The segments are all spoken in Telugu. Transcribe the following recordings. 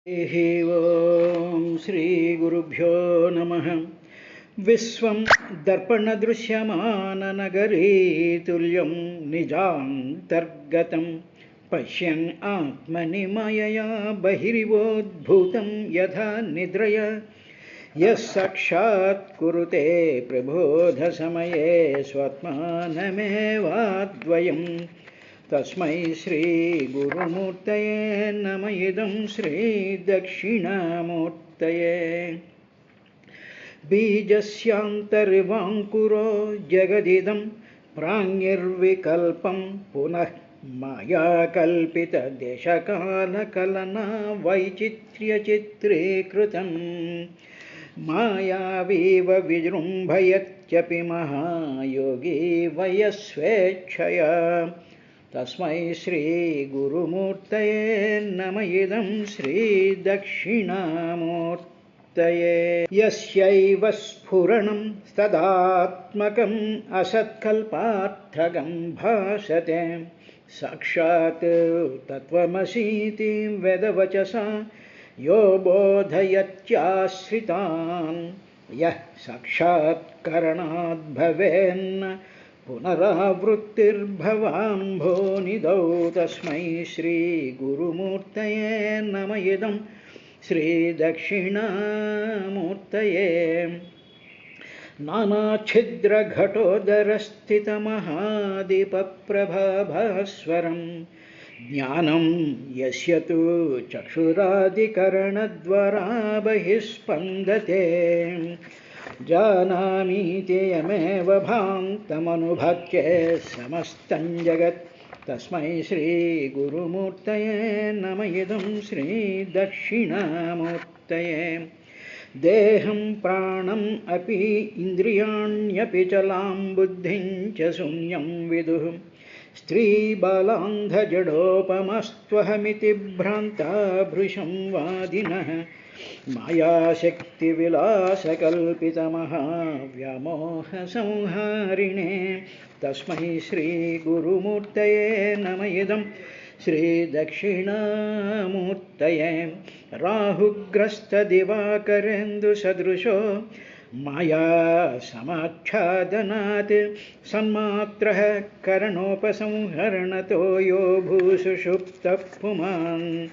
ओम श्री गुरुभ्यो नमः। विश्वं दर्पणदृश्यमाननगरे तुल्यं निजान्तर्गतं पश्यन् आत्मनि मायया बहिर्वोद्भूतं यथा निद्रया यः साक्षात् कुरुते प्रबोधसमये स्वात्मानमेवाद्वयम् तस्मै श्री गुरुमूर्तये नमः। इदं श्री दक्षिणामूर्तये। बीजस्यान्तर्वाङ्कुरो जगदिदं प्राङ्निर्विकल्पं पुनः मायाकल्पितदेशकालकलना वैचित्र्यचित्रीकृतं मायावीव विजृम्भयत्यपि महायोगी वयस्वेच्छया तस्मै श्री गुरुमूर्तये नमः। इदं श्री दक्षिणामूर्तये। यस्यैव स्फुरणं तदात्मकम् असत्कल्पार्थकं भासते साक्षात् तत्त्वमसीति वेदवचसा यो बोधयत्याश्रितान् यः साक्षात्करणाद् भवेन्न पुनरावृत्तिर्भवाम्भोनिधौ तस्मै श्री गुरुमूर्तये नमः। इदं श्री दक्षिणामूर्तये। नानाच्छिद्रघटोदरस्थितमहादीपप्रभाभास्वरं ज्ञानं यस्य तु चक्षुरादिकरणद्वारा बहिस्पन्दते जानामीति यमेव भान्तमनुभक्ष्य समस्तं जगत् तस्मै श्री गुरुमूर्तये नमः। इदं श्री दक्षिणामूर्तये। देहं प्राणम् अपि इन्द्रियाण्यपि चलां बुद्धिं च शून्यं विदुः स्त्रीबालान्धजडोपमस्त्वहमिति भ्रान्ता भृशं वादिनः मायाशक्तिविलासकल्पितमहाव्यामोहसंहारिणे तस्मै श्री गुरुमूर्तये नमः। इदं श्री दक्षिणामूर्तये। राहुग्रस्तदिवाकरेन्दुसदृशो माया समाच्छादनात् सन्मात्रः करणोपसंहरणतो यो भूसुषुप्तः पुमान्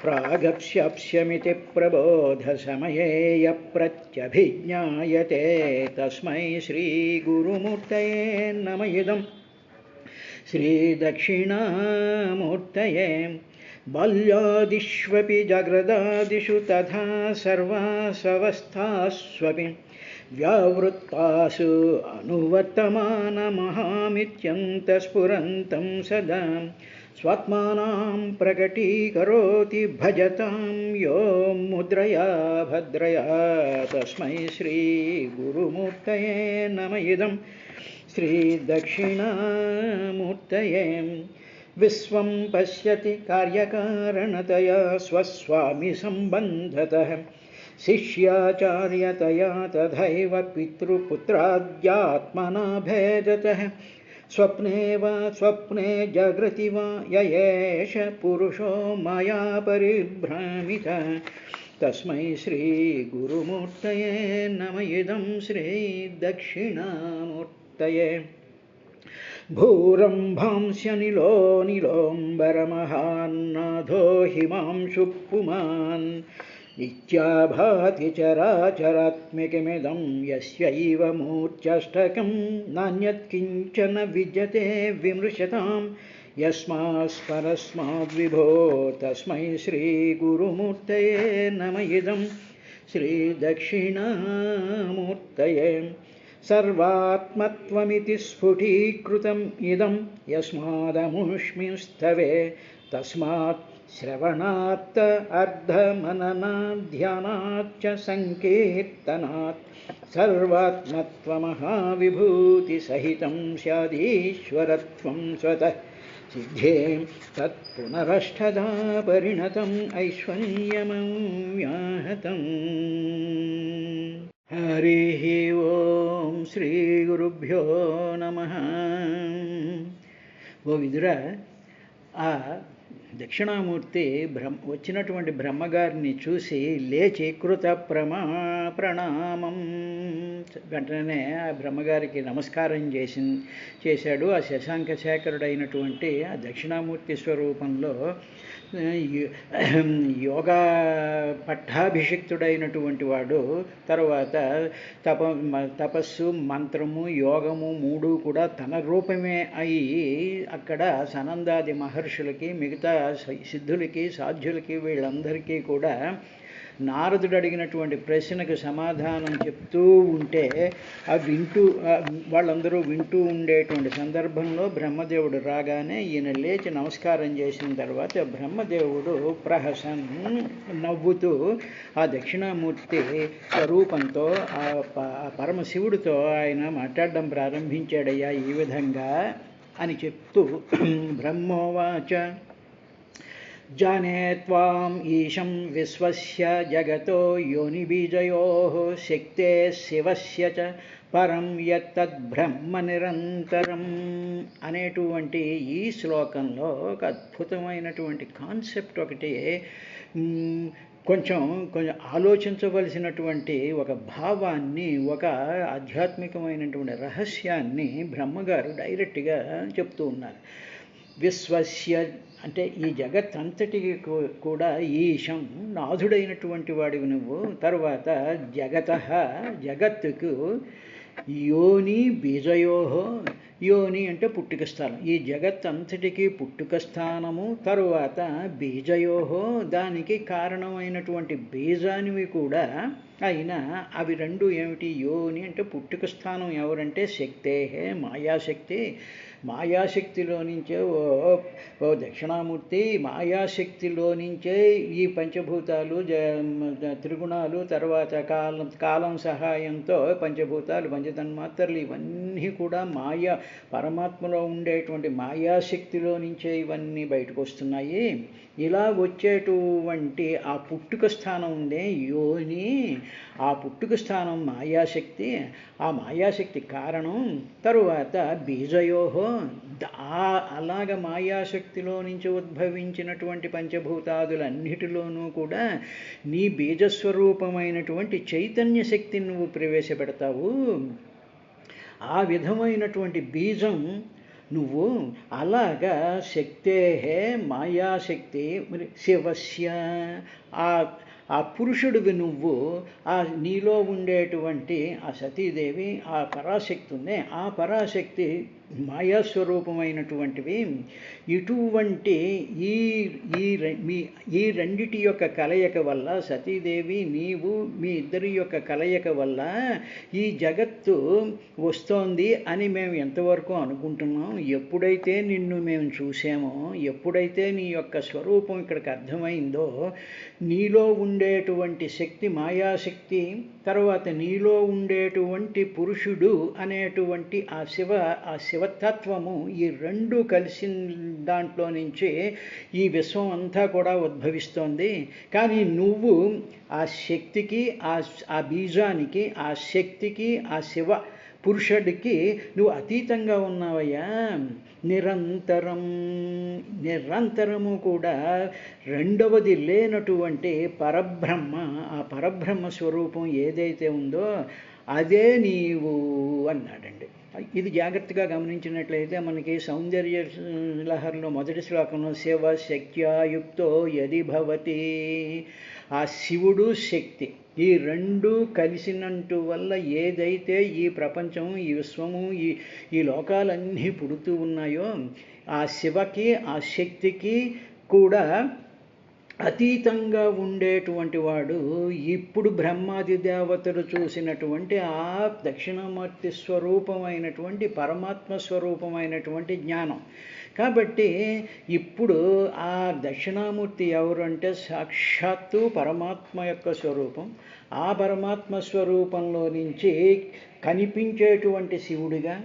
प्रागप्स्यप्स्यमिति प्रबोधसमये यः प्रत्यभिज्ञायते तस्मै श्री गुरुमूर्तये नमः। इदं श्री दक्षिणामूर्तये। बाल्यादिष्वपि जाग्रदादिषु तथा सर्वासवस्थास्वपि व्यावृत्तासु अनुवर्तमानमहामित्यन्तस्फुरन्तं सदा स्वात्मानां प्रकटीकरोति भजतां यो मुद्रया भद्रया तस्मै श्री गुरुमूर्तये नमः। इदं श्री दक्षिणामूर्तये। विश्वं पश्यति कार्यकारणतया स्वस्वामी सम्बन्धतः शिष्याचार्यतया तथैव पितृपुत्राद्यात्मना भेदतः स्वप्ने वा स्वप्ने जागृति वा य एष पुरुषो माया परिभ्रामितः तस्मै श्री गुरुमूर्तये नमः। इदं श्री दक्षिणामूर्तये। भूरम्भांस्यनिलो निलोऽम्बरमहान्नाथो हिमांशु पुमान् नित्याभाति चराचरात्मिकमिदं यस्यैव मूर्त्यष्टकं नान्यत्किञ्चन विद्यते विमृशतां यस्मात्परस्माद्विभो तस्मै श्री गुरुमूर्तये नमः। इदं श्री दक्षिणामूर्तये। सर्वात्मत्वमिति स्फुटीकृतम् इदं यस्मादमुष्मिंस्तवे तस्मात् श्रवणात् अर्धमननाध्यानाच्च संकीर्तनात् सर्वात्मत्वमहाविभूतिसहितं स्यादीश्वरत्वं स्वतः सिद्धे तत्पुनरष्टधा परिणतम् ऐश्वर्यमव्याहतम्। हरिः ओम श्री गुरुभ्यो नमः। ओ विदुर, आ దక్షిణామూర్తి వచ్చినటువంటి బ్రహ్మగారిని చూసి లేచి ప్రణామం, వెంటనే ఆ బ్రహ్మగారికి నమస్కారం చేశాడు. ఆ శశాంక శేఖరుడైనటువంటి ఆ దక్షిణామూర్తి స్వరూపంలో యోగా పట్టాభిషిక్తుడైనటువంటి వాడు. తర్వాత తపస్సు, మంత్రము, యోగము మూడు కూడా తన రూపమే అయి అక్కడ సనందాది మహర్షులకి, మిగతా సిద్ధులకి, సాధ్యులకి, వీళ్ళందరికీ కూడా నారదుడు అడిగినటువంటి ప్రశ్నకు సమాధానం చెప్తూ ఉంటే వాళ్ళందరూ వింటూ ఉండేటువంటి సందర్భంలో బ్రహ్మదేవుడు రాగానే ఈయన లేచి నమస్కారం చేసిన తర్వాత బ్రహ్మదేవుడు ప్రహసన్ నవ్వుతూ ఆ దక్షిణామూర్తి స్వరూపంతో ఆ పరమశివుడితో ఆయన మాట్లాడడం ప్రారంభించాడయ్యా ఈ విధంగా అని చెప్తూ బ్రహ్మోవాచ జానే త్వాం ఈశం విశ్వస్య జగతో యోనిబీజయోః శక్తే శివస్య చ పరం యత్తద్బ్రహ్మ నిరంతరం అనేటువంటి ఈ శ్లోకంలో ఒక అద్భుతమైనటువంటి కాన్సెప్ట్ ఒకటి కొంచెం ఆలోచించవలసినటువంటి ఒక భావాన్ని, ఒక ఆధ్యాత్మికమైనటువంటి రహస్యాన్ని బ్రహ్మగారు డైరెక్ట్గా చెప్తూ ఉన్నారు. విశ్వస్య అంటే ఈ జగత్తంతటికి కూడా ఈశం నాథుడైనటువంటి వాడివి నువ్వు. తర్వాత జగత్తుకు యోని బీజయోహో, యోని అంటే పుట్టుక స్థానం, ఈ జగత్తంతటికి పుట్టుక స్థానము. తరువాత బీజయోహో దానికి కారణమైనటువంటి బీజానివి కూడా అయినా అవి రెండు ఏమిటి? యోని అంటే పుట్టుక స్థానం ఎవరంటే శక్తేహే మాయాశక్తి. మాయాశక్తిలో నుంచే ఓ దక్షిణామూర్తి, మాయాశక్తిలో నుంచే ఈ పంచభూతాలు, త్రిగుణాలు, తర్వాత కాలం సహాయంతో పంచభూతాలు, పంచతన్మాత్రలు ఇవన్నీ కూడా పరమాత్మలో ఉండేటువంటి మాయాశక్తిలో నుంచే ఇవన్నీ బయటకు వస్తున్నాయి. ఇలా వచ్చేటువంటి ఆ పుట్టుక స్థానం ఉందే యోని, ఆ పుట్టుక స్థానం మాయాశక్తి, ఆ మాయాశక్తి కారణం. తరువాత బీజయోహో అలాగ మాయాశక్తిలో నుంచి ఉద్భవించినటువంటి పంచభూతాదులన్నిటిలోనూ కూడా నీ బీజస్వరూపమైనటువంటి చైతన్య శక్తిని నువ్వు ప్రవేశపెడతావు. ఆ విధమైనటువంటి బీజం నువ్వు అలాగా శక్తేహే మాయాశక్తి శివస్య ఆ పురుషుడివి నువ్వు. ఆ నీలో ఉండేటువంటి ఆ సతీదేవి, ఆ పరాశక్తి ఉందే, ఆ పరాశక్తి మాయాస్వరూపమైనటువంటివి. ఇటువంటి ఈ రెండిటి యొక్క కలయిక వల్ల, సతీదేవి నీవు మీ ఇద్దరి యొక్క కలయిక వల్ల ఈ జగత్తు వస్తోంది అని మేము ఎంతవరకు అనుకుంటున్నాం. ఎప్పుడైతే నిన్ను మేము చూసామో, ఎప్పుడైతే నీ యొక్క స్వరూపం ఇక్కడికి అర్థమైందో, నీలో ఉండేటువంటి శక్తి మాయాశక్తి, తర్వాత నీలో ఉండేటువంటి పురుషుడు అనేటువంటి ఆ శివతత్వము, ఈ రెండు కలిసిన దాంట్లో నుంచి ఈ విశ్వం అంతా కూడా ఉద్భవిస్తోంది. కానీ నువ్వు ఆ శక్తికి, ఆ బీజానికి, ఆ శక్తికి, ఆ శివ పురుషుడికి నువ్వు అతీతంగా ఉన్నావయ్యా. నిరంతరము కూడా రెండవది లేనటువంటి పరబ్రహ్మ, ఆ పరబ్రహ్మ స్వరూపం ఏదైతే ఉందో అదే నీవు అన్నాడండి. ఇది జాగ్రత్తగా గమనించినట్లయితే మనకి సౌందర్య లహరిలో మొదటి శ్లోకంలో శివ శక్త్యాయుక్తో యది భవతి, ఆ శివుడు శక్తి ఈ రెండు కలిసినంటు వల్ల ఏదైతే ఈ ప్రపంచం, ఈ విశ్వము, ఈ లోకాలన్నీ పుడుతూ ఉన్నాయో, ఆ శివకి, ఆ శక్తికి కూడా అతీతంగా ఉండేటువంటి వాడు ఇప్పుడు బ్రహ్మాది దేవతలు చూసినటువంటి ఆ దక్షిణామూర్తి స్వరూపమైనటువంటి పరమాత్మ స్వరూపమైనటువంటి జ్ఞానం. కాబట్టి ఇప్పుడు ఆ దక్షిణామూర్తి ఎవరు అంటే సాక్షాత్తు పరమాత్మ యొక్క స్వరూపం. ఆ పరమాత్మ స్వరూపంలో నుంచి కనిపించేటువంటి శివుడిగా,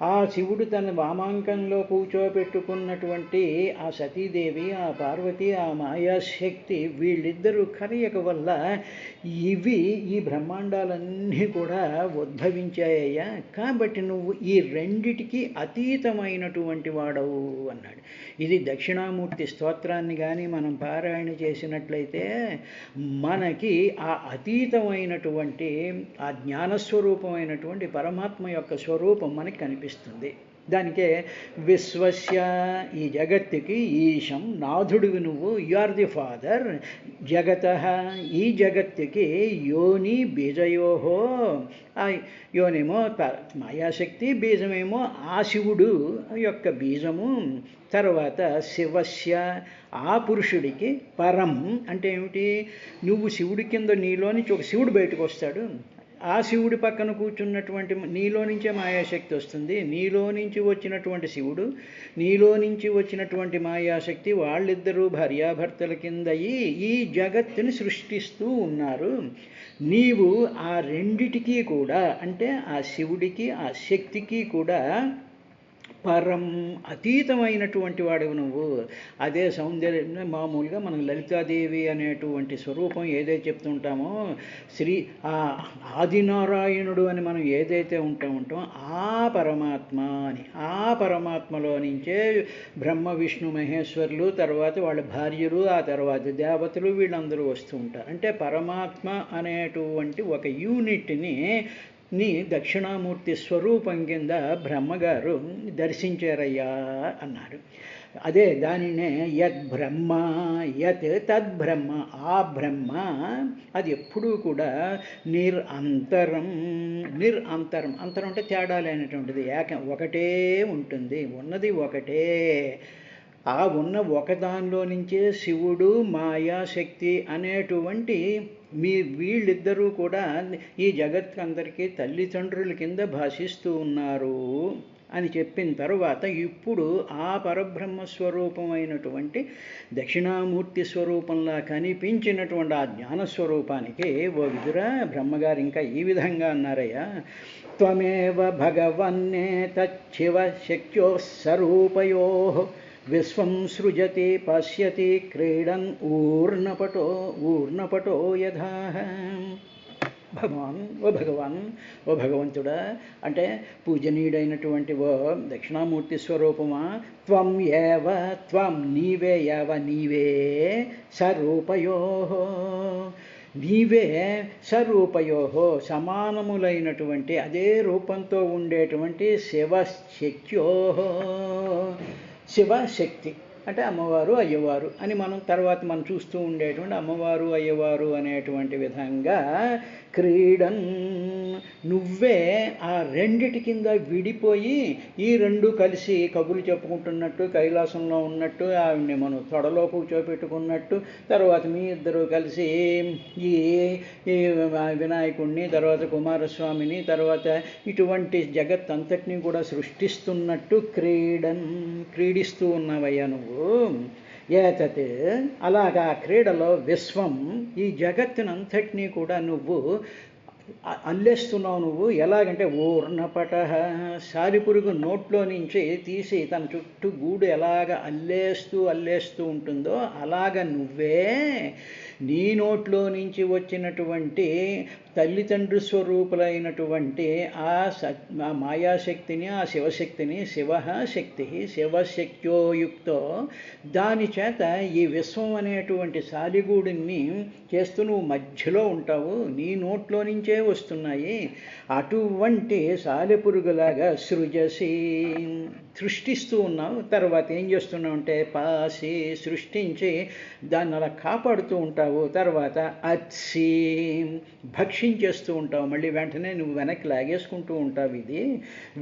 ఆ శివుడు తన వామాంకంలో కూర్చోబెట్టుకున్నటువంటి ఆ సతీదేవి, ఆ పార్వతి, ఆ మాయాశక్తి వీళ్ళిద్దరూ కలయిక వల్ల ఈ బ్రహ్మాండాలన్నీ కూడా ఉద్భవించాయ్యా. కాబట్టి నువ్వు ఈ రెండిటికి అతీతమైనటువంటి వాడవు అన్నాడు. ఇది దక్షిణామూర్తి స్తోత్రాన్ని కానీ మనం పారాయణ చేసినట్లయితే మనకి ఆ అతీతమైనటువంటి ఆ జ్ఞానస్వరూపమైనటువంటి పరమాత్మ యొక్క స్వరూపం మనకి కనిపిస్తుంది. దానికే విశ్వస్య, ఈ జగత్తుకి ఈశం, నాథుడివి నువ్వు, యు ఆర్ ది ఫాదర్. జగత, ఈ జగత్తుకి యోని బీజయోహో, ఆ యోనేమో మాయాశక్తి, బీజమేమో ఆ శివుడు యొక్క బీజము. తర్వాత శివస్య, ఆ పురుషుడికి పరం అంటే ఏమిటి, నువ్వు శివుడి కింద నీలోంచి ఒక శివుడు బయటకు వస్తాడు, ఆ శివుడి పక్కన కూర్చున్నటువంటి నీలో నుంచే మాయాశక్తి వస్తుంది. నీలో నుంచి వచ్చినటువంటి శివుడు, నీలో నుంచి వచ్చినటువంటి మాయాశక్తి, వాళ్ళిద్దరూ భార్యాభర్తల కింద ఈ జగత్తుని సృష్టిస్తూ ఉన్నారు. నీవు ఆ రెండిటికీ కూడా, అంటే ఆ శివుడికి ఆ శక్తికి కూడా పరం, అతీతమైనటువంటి వాడివి నువ్వు. అదే సౌందర్యం. మామూలుగా మనం లలితాదేవి అనేటువంటి స్వరూపం ఏదైతే చెప్తుంటామో, ఆదినారాయణుడు అని మనం ఏదైతే ఉంటాం ఆ పరమాత్మ అని, ఆ పరమాత్మలో నుంచే బ్రహ్మ విష్ణు మహేశ్వరులు, తర్వాత వాళ్ళ భార్యలు, ఆ తర్వాత దేవతలు వీళ్ళందరూ వస్తూ ఉంటారు. అంటే పరమాత్మ అనేటువంటి ఒక యూనిట్ని దక్షిణామూర్తి స్వరూపం కింద బ్రహ్మగారు దర్శించారయ్యా అన్నారు. అదే దానినే యద్ బ్రహ్మ, యత్ తద్బ్రహ్మ, ఆ బ్రహ్మ అది ఎప్పుడూ కూడా నిరంతరం. అంతరం అంటే తేడా లేనటువంటిది, ఒకటే ఉంటుంది, ఉన్నది ఒకటే. ఆ ఉన్న ఒకదానిలో నుంచే శివుడు, మాయాశక్తి అనేటువంటి వీళ్ళిద్దరూ కూడా ఈ జగత్కందరికీ తల్లిదండ్రుల కింద భాషిస్తూ ఉన్నారు అని చెప్పిన తరువాత ఇప్పుడు ఆ పరబ్రహ్మ స్వరూపమైనటువంటి దక్షిణామూర్తి స్వరూపంలా కనిపించినటువంటి ఆ జ్ఞానస్వరూపానికి ఓ విదురా బ్రహ్మగారు ఇంకా ఈ విధంగా అన్నారయ్యా. త్వమేవ భగవన్నే తచ్చివ శక్యో స్వరూపయో విశ్వం సృజతి పశ్యతి క్రీడన్ ఊర్ణపటో యథా. ఓ భగవంతుడా, అంటే పూజనీయుడైనటువంటి ఓ దక్షిణామూర్తి స్వరూపమా, త్వం నీవే స్వరూపయో, నీవే స్వరూపయో సమానములైనటువంటి అదే రూపంతో ఉండేటువంటి శివశక్త్యో, శివశక్తి అంటే అమ్మవారు అయ్యవారు అని మనం చూస్తూ ఉండేటువంటి అమ్మవారు అయ్యవారు అనేటువంటి విధంగా క్రీడన్, నువ్వే ఆ రెండిటి కింద విడిపోయి ఈ రెండు కలిసి కబుర్లు చెప్పుకుంటున్నట్టు, కైలాసంలో ఉన్నట్టు, ఆవిడ్ని మనం తొడలో కూర్చోపెట్టుకున్నట్టు, తర్వాత మీ ఇద్దరు కలిసి ఈ వినాయకుడిని, తర్వాత కుమారస్వామిని, తర్వాత ఇటువంటి జగత్ అంతటినీ కూడా సృష్టిస్తున్నట్టు క్రీడిస్తూ ఉన్నావయ్యా నువ్వు. ఏతత్, అలాగా క్రీడలో విశ్వం, ఈ జగత్తునంతటినీ కూడా నువ్వు అల్లేస్తున్నావు. నువ్వు ఎలాగంటే ఊర్ణపట, సాలిపురుగు నోట్లో నుంచి తీసి తన చుట్టూ గూడు ఎలాగ అల్లేస్తూ ఉంటుందో అలాగ నువ్వే నీ నోట్లో నుంచి వచ్చినటువంటి తల్లిదండ్రి స్వరూపులైనటువంటి ఆ మాయాశక్తిని, ఆ శివశక్తిని, శివశక్త్యోయుక్తో దాని చేత ఈ విశ్వం అనేటువంటి సాలిగూడిని చేస్తూ నువ్వు మధ్యలో ఉంటావు, నీ నోట్లో నుంచే వస్తున్నాయి. అటువంటి సాలెపురుగులాగా సృష్టిస్తూ ఉన్నావు. తర్వాత ఏం చేస్తున్నావు అంటే పాసి, సృష్టించి దాన్ని అలా కాపాడుతూ ఉంటావు. తర్వాత అత్సి, భక్షించేస్తూ ఉంటావు, మళ్ళీ వెంటనే నువ్వు వెనక్కి లాగేసుకుంటూ ఉంటావు. ఇది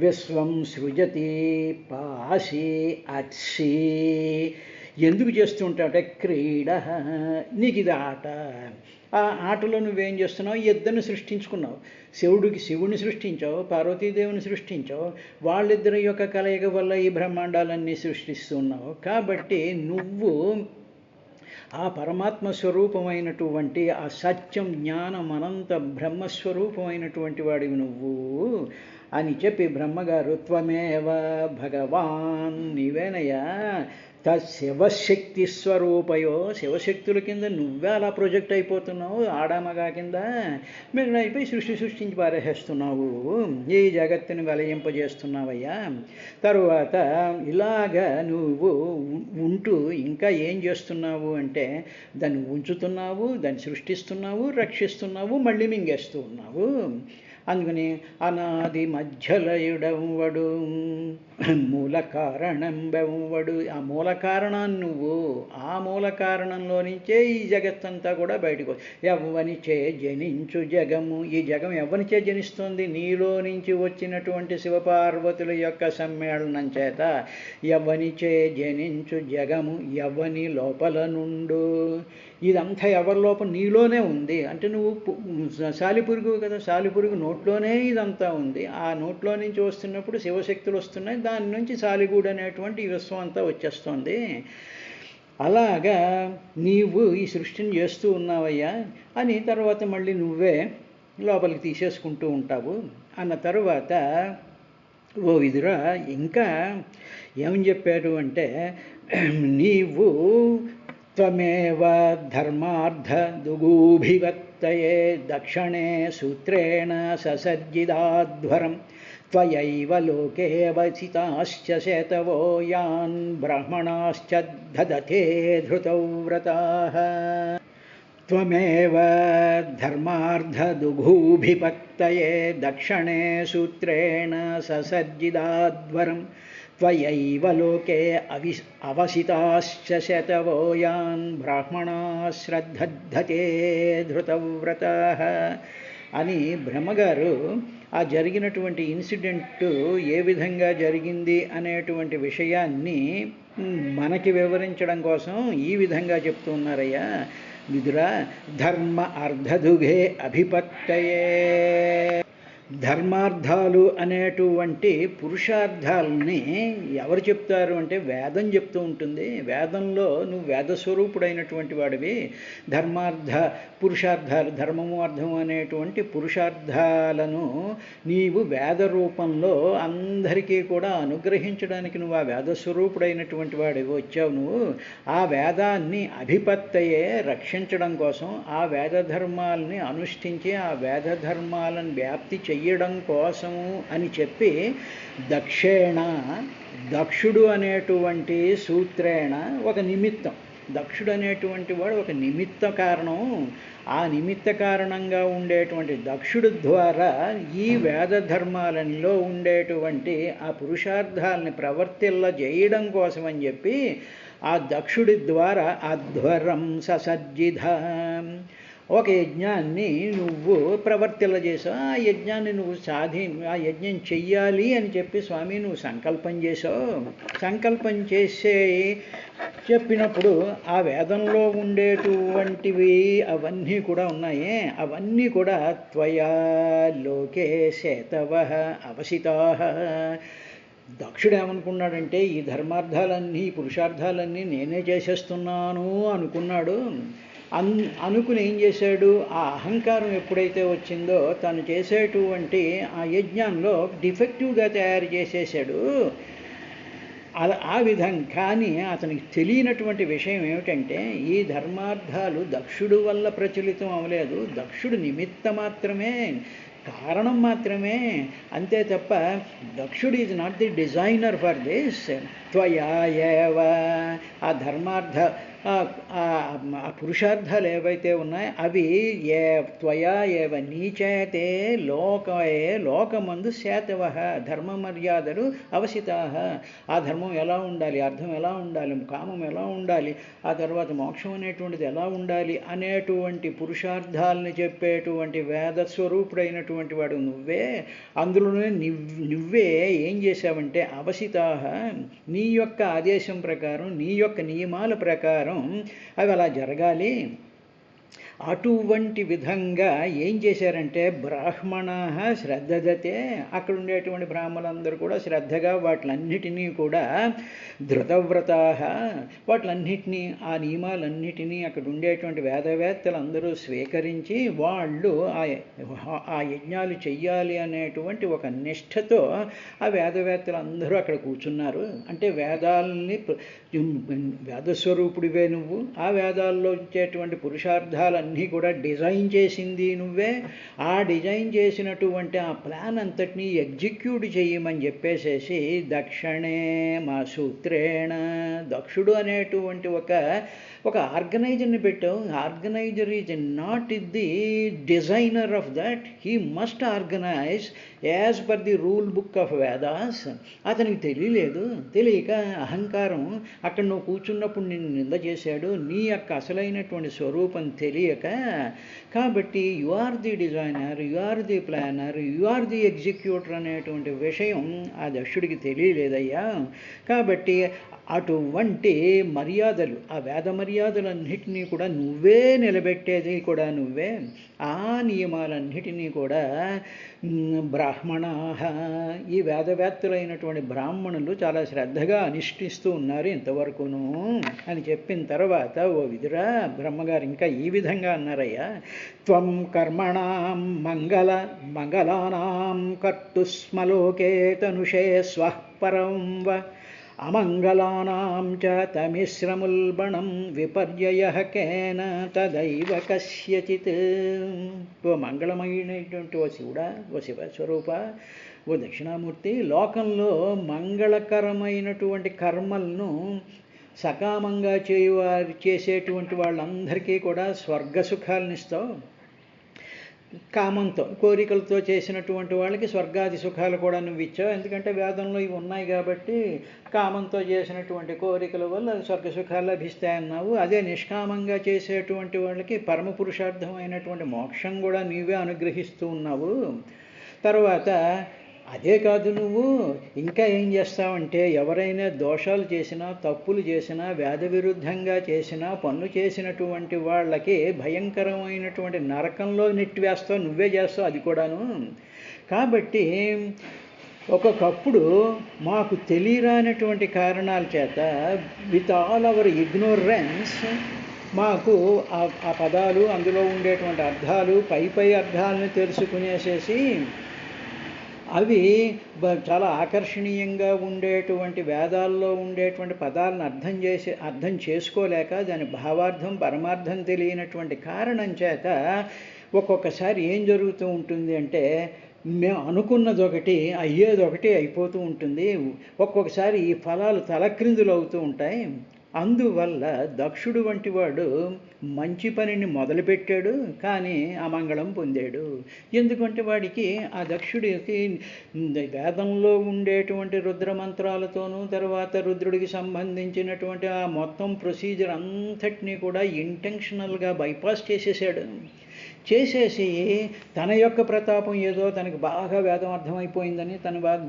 విశ్వం సృజతి పాసి అత్సి. ఎందుకు చేస్తూ ఉంటావు అంటే క్రీడ, నీకు ఇది ఆట. ఆ ఆటలో నువ్వేం చేస్తున్నావు, ఇద్దరిని సృష్టించుకున్నావు. శివుడిని సృష్టించావు, పార్వతీదేవిని సృష్టించావు. వాళ్ళిద్దరి యొక్క కలయిక వల్ల ఈ బ్రహ్మాండాలన్నీ సృష్టిస్తున్నావు. కాబట్టి నువ్వు ఆ పరమాత్మ స్వరూపమైనటువంటి ఆ సత్యం జ్ఞానం అనంత బ్రహ్మస్వరూపమైనటువంటి వాడివి నువ్వు అని చెప్పి బ్రహ్మగారు త్వమేవ భగవాన్ నీవేనయ్యా శివశక్తి స్వరూపయో శివశక్తుల కింద నువ్వే అలా ప్రొజెక్ట్ అయిపోతున్నావు ఆడామగా కింద మీరు అయిపోయి సృష్టించి పారేసేస్తున్నావు ఈ జగత్తుని వెలయింపజేస్తున్నావయ్యా. తరువాత ఇలాగా నువ్వు ఉంటూ ఇంకా ఏం చేస్తున్నావు అంటే దాన్ని ఉంచుతున్నావు, దాన్ని సృష్టిస్తున్నావు, రక్షిస్తున్నావు, మళ్ళీ మింగేస్తూ ఉన్నావు. అందుకని అనాది మధ్యలయుడెవ్వడు మూల కారణంబెవ్వడు ఆ మూల కారణాన్ని నువ్వు ఆ మూల కారణంలో నుంచే ఈ జగత్తంతా కూడా బయటకు ఎవ్వనిచే జనించు జగము ఈ జగం ఎవ్వనిచే జనిస్తోంది నీలో నుంచి వచ్చినటువంటి శివపార్వతుల యొక్క సమ్మేళనం చేత ఎవ్వనిచే జనించు జగము ఎవ్వని లోపల నుండు ఇదంతా ఎవరి లోపల నీలోనే ఉంది అంటే నువ్వు సాలిపురుగు కదా సాలిపురుగు నోట్లోనే ఇదంతా ఉంది ఆ నోట్లో నుంచి వస్తున్నప్పుడు శివశక్తులు వస్తున్నాయి దాని నుంచి సాలిగూడు అనేటువంటి ఈ విశ్వం అంతా వచ్చేస్తుంది. అలాగా నీవు ఈ సృష్టిని చేస్తూ ఉన్నావయ్యా అని తర్వాత మళ్ళీ నువ్వే లోపలికి తీసేసుకుంటూ ఉంటావు అన్న తరువాత ఓ విదురా ఇంకా ఏమని చెప్పాడు అంటే నీవు త్వమేవ ధర్మార్థ దుగూభివక్తయే దక్షిణే సూత్రేణ ససజ్జిదాధ్వరం త్వయైవ లోకే వసితాశ్చ శేతవో యాన్ బ్రాహ్మణాశ్చ దదతే ధృతవ్రతాః. త్వమేవ ధర్మార్థదుగూభిపక్తయే దక్షిణే సూత్రేణ ససజ్జిదాధ్వరం త్వయైవ లోకే అవసితాశ్చ శతవో యాన్ బ్రాహ్మణా శ్రద్ధతే ధృతవ్రతాః అని బ్రహ్మగారు ఆ జరిగినటువంటి ఇన్సిడెంట్ ఏ విధంగా జరిగింది అనేటువంటి విషయాన్ని మనకి వివరించడం కోసం ఈ విధంగా చెప్తూ ఉన్నారయ్యా. విదురా ధర్మ అర్ధదుఘే అభిపత్తయే ధర్మార్థాలు అనేటువంటి పురుషార్థాలని ఎవరు చెప్తారు అంటే వేదం చెప్తూ ఉంటుంది. వేదంలో నువ్వు వేదస్వరూపుడైనటువంటి వాడివి. ధర్మార్థ పురుషార్థాలు ధర్మము అర్థము అనేటువంటి పురుషార్థాలను నీవు వేద రూపంలో అందరికీ కూడా అనుగ్రహించడానికి నువ్వు ఆ వేదస్వరూపుడైనటువంటి వాడివి వచ్చావు. నువ్వు ఆ వేదాన్ని అభిపత్తయే రక్షించడం కోసం ఆ వేద ధర్మాలని అనుష్ఠించి ఆ వేద ధర్మాలను వ్యాప్తి చెయ్యడం కోసము అని చెప్పి దక్షేణ దక్షుడు అనేటువంటి సూత్రేణ ఒక నిమిత్తం దక్షుడు అనేటువంటి వాడు ఒక నిమిత్త కారణం. ఆ నిమిత్త కారణంగా ఉండేటువంటి దక్షుడు ద్వారా ఈ వేద ధర్మాలలో ఉండేటువంటి ఆ పురుషార్థాలని ప్రవర్తిల్ల చేయడం కోసం అని చెప్పి ఆ దక్షుడి ద్వారా అధ్వరం ససజ్జిధ ఒక యజ్ఞాన్ని నువ్వు ప్రవర్తిల్ల చేసావు. ఆ యజ్ఞాన్ని నువ్వు ఆ యజ్ఞం చెయ్యాలి అని చెప్పి స్వామి నువ్వు సంకల్పం చేసావు. సంకల్పం చేసే చెప్పినప్పుడు ఆ వేదంలో ఉండేటువంటివి అవన్నీ కూడా ఉన్నాయి. అవన్నీ కూడా త్వయా లోకే శేతవః అవసితాః. దక్షుడు ఏమనుకున్నాడంటే ఈ ధర్మార్థాలన్నీ పురుషార్థాలన్నీ నేనే చేసేస్తున్నాను అనుకున్నాడు. అనుకుని ఏం చేశాడు ఆ అహంకారం ఎప్పుడైతే వచ్చిందో తను చేసేటువంటి ఆ యజ్ఞంలో డిఫెక్టివ్గా తయారు చేసేసాడు. ఆ విధంగా కానీ అతనికి తెలియనటువంటి విషయం ఏమిటంటే ఈ ధర్మార్థాలు దక్షుడు వల్ల ప్రచురితం అవ్వలేదు. దక్షుడు నిమిత్త మాత్రమే కారణం మాత్రమే అంతే తప్ప దక్షుడు is not the designer for this. త్వయా ఏవ ఆ ధర్మార్థ ఆ పురుషార్థాలు ఏవైతే ఉన్నాయో అవి త్వయా ఏవ నీచేతే లోకమందు శాతవః ధర్మ మర్యాదలు అవసితాః. ఆ ధర్మం ఎలా ఉండాలి, అర్థం ఎలా ఉండాలి, కామం ఎలా ఉండాలి, ఆ తర్వాత మోక్షం అనేటువంటిది ఎలా ఉండాలి అనేటువంటి పురుషార్థాలని చెప్పేటువంటి వేద స్వరూపుడైనటువంటి వాడు నువ్వే. అందులోనే నువ్వే ఏం చేశావంటే అవసితాః నీ యొక్క ఆదేశం ప్రకారం నీ యొక్క నియమాల ప్రకారం అవి అలా జరగాలి. అటువంటి విధంగా ఏం చేశారంటే బ్రాహ్మణ శ్రద్ధతే, అక్కడ ఉండేటువంటి బ్రాహ్మణులందరూ కూడా శ్రద్ధగా వాటిలన్నిటినీ కూడా ధృతవ్రత, వాటిలన్నిటినీ ఆ నియమాలన్నిటినీ అక్కడ ఉండేటువంటి వేదవేత్తలందరూ స్వీకరించి వాళ్ళు ఆ యజ్ఞాలు చెయ్యాలి అనేటువంటి ఒక నిష్ఠతో ఆ వేదవేత్తలందరూ అక్కడ కూర్చున్నారు. అంటే వేదాలని వేదస్వరూపుడివే నువ్వు, ఆ వేదాల్లో ఇచ్చేటువంటి పురుషార్థాలన్నీ కూడా డిజైన్ చేసింది నువ్వే, ఆ డిజైన్ చేసినటువంటి ఆ ప్లాన్ అంతటినీ ఎగ్జిక్యూట్ చేయమని చెప్పేసేసి దక్షిణే మా సూత్రేణ, దక్షుడు అనేటువంటి ఒక ఆర్గనైజర్ని పెట్టావు. Organizer is not the designer of that, he must organize as per the rule book of Vedas. అతనికి తెలియలేదు, తెలియక అహంకారం అక్కడ నువ్వు కూర్చున్నప్పుడు నిన్ను నింద చేశాడు, నీ యొక్క అసలైనటువంటి స్వరూపం తెలియక. కాబట్టి you are the designer, you are the planner, you are the executor అనేటువంటి విషయం ఆ దక్షుడికి తెలియలేదయ్యా. కాబట్టి అటువంటి మర్యాదలు, ఆ వేద మర్యాదలన్నిటినీ కూడా నువ్వే నిలబెట్టేది కూడా నువ్వే. ఆ నియమాలన్నిటినీ కూడా బ్రాహ్మణా, ఈ వేదవేత్తలైనటువంటి బ్రాహ్మణులు చాలా శ్రద్ధగా అనుష్ఠిస్తూ ఉన్నారు ఇంతవరకును అని చెప్పిన తర్వాత, ఓ విదురా, బ్రహ్మగారు ఇంకా ఈ విధంగా అన్నారయ్యా, త్వం కర్మణాం మంగళానాం కర్తుస్మలోకే తనుషే స్వః పరం వ అమంగళానాం చ తమిశ్రముల్బణం విపర్యయః కేన తదైవ కస్యచిత్. ఓ మంగళమైనటువంటి ఓ శివుడా, ఓ శివస్వరూప, ఓ దక్షిణామూర్తి, లోకంలో మంగళకరమైనటువంటి కర్మలను సకామంగా చేసేటువంటి వాళ్ళందరికీ కూడా స్వర్గసుఖాలనిస్తావు. కామంతో, కోరికలతో చేసినటువంటి వాళ్ళకి స్వర్గాది సుఖాలు కూడా నువ్వు ఇచ్చావు. ఎందుకంటే వేదంలో ఇవి ఉన్నాయి కాబట్టి కామంతో చేసినటువంటి కోరికల వల్ల స్వర్గ సుఖాలు లభిస్తాయన్నావు. అదే నిష్కామంగా చేసేటువంటి వాళ్ళకి పరమ పురుషార్థమైనటువంటి మోక్షం కూడా నీవే అనుగ్రహిస్తూ ఉన్నావు. తర్వాత అదే కాదు, నువ్వు ఇంకా ఏం చేస్తావంటే, ఎవరైనా దోషాలు చేసినా, తప్పులు చేసినా, వేద విరుద్ధంగా చేసినా, పనులు చేసినటువంటి వాళ్ళకి భయంకరమైనటువంటి నరకంలో నెట్టివేస్తావు, నువ్వే చేస్తావు అది కూడాను. కాబట్టి ఒక్కొక్కప్పుడు మాకు తెలియరానటువంటి కారణాల చేత, విత్ ఆల్ అవర్ ఇగ్నోరెన్స్, మాకు ఆ పదాలు, అందులో ఉండేటువంటి అర్థాలు, పై అర్థాలను తెలుసుకునేసేసి అవి చాలా ఆకర్షణీయంగా ఉండేటువంటి వేదాల్లో ఉండేటువంటి పదాలను అర్థం చేసుకోలేక దాని భావార్థం పరమార్థం తెలియనటువంటి కారణం చేత ఒక్కొక్కసారి ఏం జరుగుతూ ఉంటుంది అంటే, మేము అనుకున్నది ఒకటి అయ్యేదొకటి అయిపోతూ ఉంటుంది. ఒక్కొక్కసారి ఈ ఫలాలు తలక్రిందులు అవుతూ ఉంటాయి. అందువల్ల దక్షుడు వంటి వాడు మంచి పనిని మొదలుపెట్టాడు, కానీ అమంగళం పొందాడు. ఎందుకంటే వాడికి, ఆ దక్షుడికి వేదంలో ఉండేటువంటి రుద్రమంత్రాలతోనూ, తర్వాత రుద్రుడికి సంబంధించినటువంటి ఆ మొత్తం ప్రొసీజర్ అంతటినీ కూడా ఇంటెన్షనల్గా బైపాస్ చేసేసి తన యొక్క ప్రతాపం ఏదో తనకు బాగా వేదం అర్థమైపోయిందని,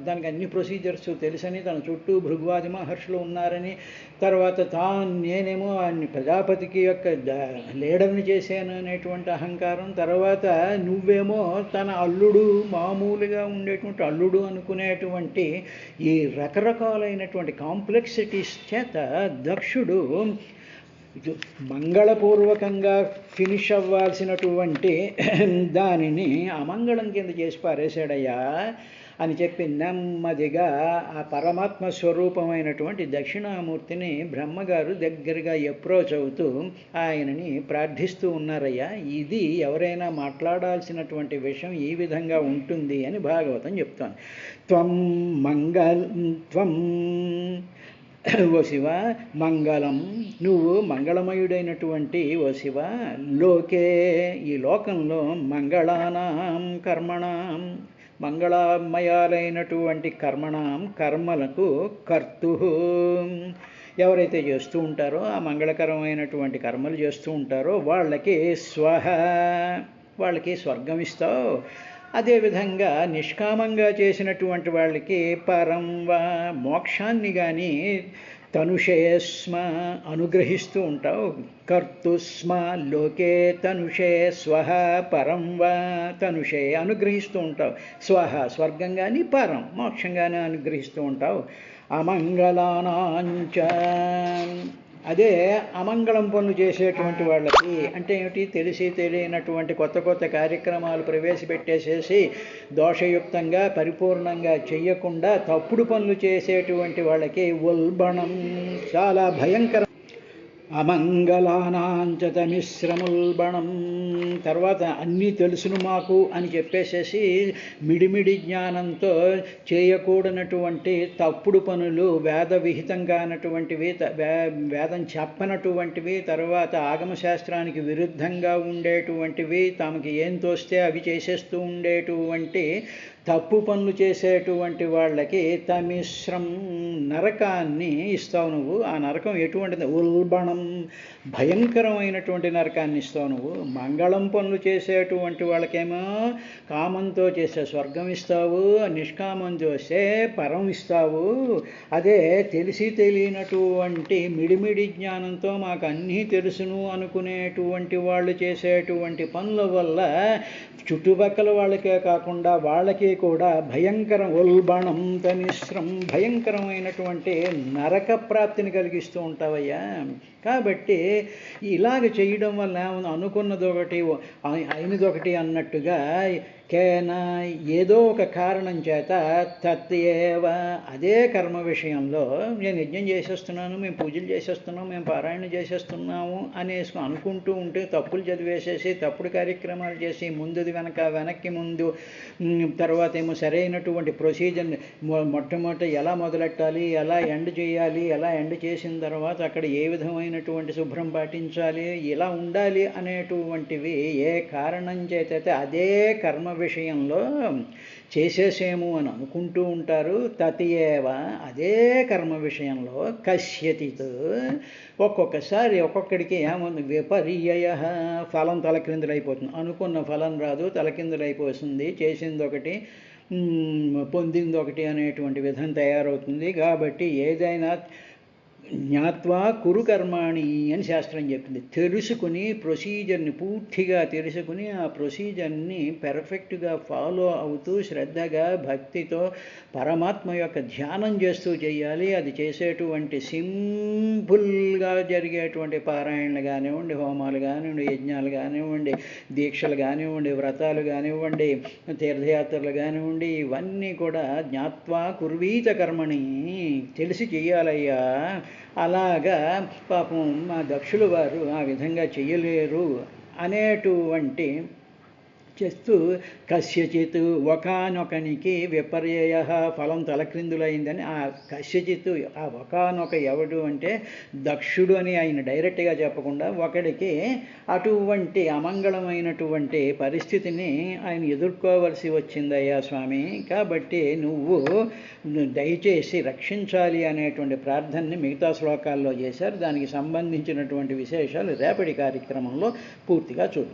దానికి అన్ని ప్రొసీజర్స్ తెలుసని, తన చుట్టూ భృగ్వాది మహర్షులు ఉన్నారని, తర్వాత నేనేమో ప్రజాపతికి యొక్క లీడర్ని చేశాను అనేటువంటి అహంకారం, తర్వాత నువ్వేమో తన అల్లుడు, మామూలుగా ఉండేటువంటి అల్లుడు అనుకునేటువంటి ఈ రకరకాలైనటువంటి కాంప్లెక్సిటీస్ చేత దక్షుడు మంగళపూర్వకంగా ఫినిష్ అవ్వాల్సినటువంటి దానిని అమంగళం కింద చేసి పారేశాడయ్యా అని చెప్పి నెమ్మదిగా ఆ పరమాత్మ స్వరూపమైనటువంటి దక్షిణామూర్తిని బ్రహ్మగారు దగ్గరగా అప్రోచ్ అవుతూ ఆయనని ప్రార్థిస్తూ ఉన్నారయ్యా. ఇది ఎవరైనా మాట్లాడాల్సినటువంటి విషయం ఈ విధంగా ఉంటుంది అని భాగవతం చెప్తాను. త్వం ఓ శివ మంగళం, నువ్వు మంగళమయుడైనటువంటి ఓ శివ, లోకే, ఈ లోకంలో మంగళానాం కర్మణాం, మంగళమయాలైనటువంటి కర్మలకు కర్తు, ఎవరైతే చేస్తూ ఉంటారో ఆ మంగళకరమైనటువంటి కర్మలు చేస్తూ ఉంటారో వాళ్ళకి వాళ్ళకి స్వర్గం ఇస్తావు. అదేవిధంగా నిష్కామంగా చేసినటువంటి వాళ్ళకి పరం వా, మోక్షాన్ని కానీ తనుషేస్మ అనుగ్రహిస్తూ ఉంటావు. కర్తుస్మ లోకే తనుషే స్వహ పరం వా తనుషే అనుగ్రహిస్తూ ఉంటావు. స్వహ స్వర్గం కానీ పరం మోక్షం కానీ అనుగ్రహిస్తూ ఉంటావు. అమంగళానాంచ అదే అమంగళం పనులు చేసేటువంటి వాళ్ళకి అంటే ఏమిటి, తెలిసి తెలియనటువంటి కొత్త కొత్త కార్యక్రమాలు ప్రవేశపెట్టేసేసి దోషయుక్తంగా పరిపూర్ణంగా చెయ్యకుండా తప్పుడు పనులు చేసేటువంటి వాళ్ళకి ఉల్బణం చాలా భయంకరం. అమంగళానాంచత మిశ్రముల్బణం తర్వాత అన్నీ తెలుసును మాకు అని చెప్పేసేసి మిడిమిడి జ్ఞానంతో చేయకూడనటువంటి తప్పుడు పనులు, వేద విహితం కానటువంటివి, వేదం చెప్పనటువంటివి, తర్వాత ఆగమశాస్త్రానికి విరుద్ధంగా ఉండేటువంటివి, తమకి ఏం తోస్తే అవి చేసేస్తూ ఉండేటువంటి తప్పు పనులు చేసేటువంటి వాళ్ళకి తమిశ్రం నరకాన్ని ఇస్తావు నువ్వు. ఆ నరకం ఎటువంటిది, ఉల్బణం భయంకరమైనటువంటి నరకాన్ని ఇస్తావు నువ్వు. మంగళం పనులు చేసేటువంటి వాళ్ళకేమో కామంతో చేసే స్వర్గం ఇస్తావు, నిష్కామం చేసే పరం ఇస్తావు. అదే తెలిసి తెలియనటువంటి మిడిమిడి జ్ఞానంతో మాకు అన్నీ తెలుసును అనుకునేటువంటి వాళ్ళు చేసేటువంటి పనుల వల్ల చుట్టుపక్కల వాళ్ళకే కాకుండా వాళ్ళకి కూడా భయంకరం ఉల్బణం తమిశ్రం భయంకరమైనటువంటి నరక ప్రాప్తిని కలిగిస్తూ ఉంటావయ్యా. కాబట్టి ఇలాగ చేయడం వల్ల అనుకున్నదొకటి అయినదొకటి అన్నట్టుగా కేనా ఏదో ఒక కారణం చేత తత్యేవ అదే కర్మ విషయంలో నేను యజ్ఞం చేసేస్తున్నాను, మేము పూజలు చేసేస్తున్నాం, మేము పారాయణ చేసేస్తున్నాము అనేసి అనుకుంటూ ఉంటే తప్పులు చదివేసేసి తప్పుడు కార్యక్రమాలు చేసి ముందుది వెనక్కి ముందు తర్వాత ఏమో సరైనటువంటి ప్రొసీజర్ మొట్టమొదట ఎలా మొదలెట్టాలి, ఎలా ఎండ్ చేయాలి, ఎలా ఎండ్ చేసిన తర్వాత అక్కడ ఏ విధమైనటువంటి శుభ్రం పాటించాలి, ఇలా ఉండాలి అనేటువంటివి ఏ కారణం చేత అదే కర్మ విషయంలో చేసేసేము అని అనుకుంటూ ఉంటారు. తతియేవ అదే కర్మ విషయంలో కశ్యతిత్ ఒక్కొక్కసారి ఒక్కొక్కడికి ఏముంది విపర్యయ ఫలం తలకిందులైపోతుంది. అనుకున్న ఫలం రాదు, తలకిందులైపోతుంది. చేసింది ఒకటి పొందింది ఒకటి అనేటువంటి విధం తయారవుతుంది. కాబట్టి ఏదైనా జ్ఞాత్వా కురు కర్మాణి అని శాస్త్రం చెప్పింది. తెలుసుకుని ప్రొసీజర్ని పూర్తిగా తెలుసుకుని ఆ ప్రొసీజర్ని పెర్ఫెక్ట్గా ఫాలో అవుతూ శ్రద్ధగా భక్తితో పరమాత్మ యొక్క ధ్యానం చేస్తూ చేయాలి. అది చేసేటువంటి సింపుల్గా జరిగేటువంటి పారాయణలు కానివ్వండి, హోమాలు కానివ్వండి, యజ్ఞాలు కానివ్వండి, దీక్షలు కానివ్వండి, వ్రతాలు కానివ్వండి, తీర్థయాత్రలు కానివ్వండి, ఇవన్నీ కూడా జ్ఞాత్వా కుర్వీత కర్మని తెలిసి చెయ్యాలయ్యా. అలాగా పాపం మా దక్షులు వారు ఆ విధంగా చెయ్యలేరు అనేటువంటి చేస్తూ కస్యచిత్ ఒకానొకనికి విపర్యయ ఫలం తలక్రిందులైందని ఆ కస్యచిత్ ఆ ఒకానొక ఎవడు అంటే దక్షుడు అని ఆయన డైరెక్ట్గా చెప్పకుండా ఒకడికి అటువంటి అమంగళమైనటువంటి పరిస్థితిని ఆయన ఎదుర్కోవలసి వచ్చిందయ్యా స్వామి. కాబట్టి నువ్వు దయచేసి రక్షించాలి అనేటువంటి ప్రార్థనని మిగతా శ్లోకాల్లో చేశారు. దానికి సంబంధించినటువంటి విశేషాలు రేపటి కార్యక్రమంలో పూర్తిగా చూద్దాం.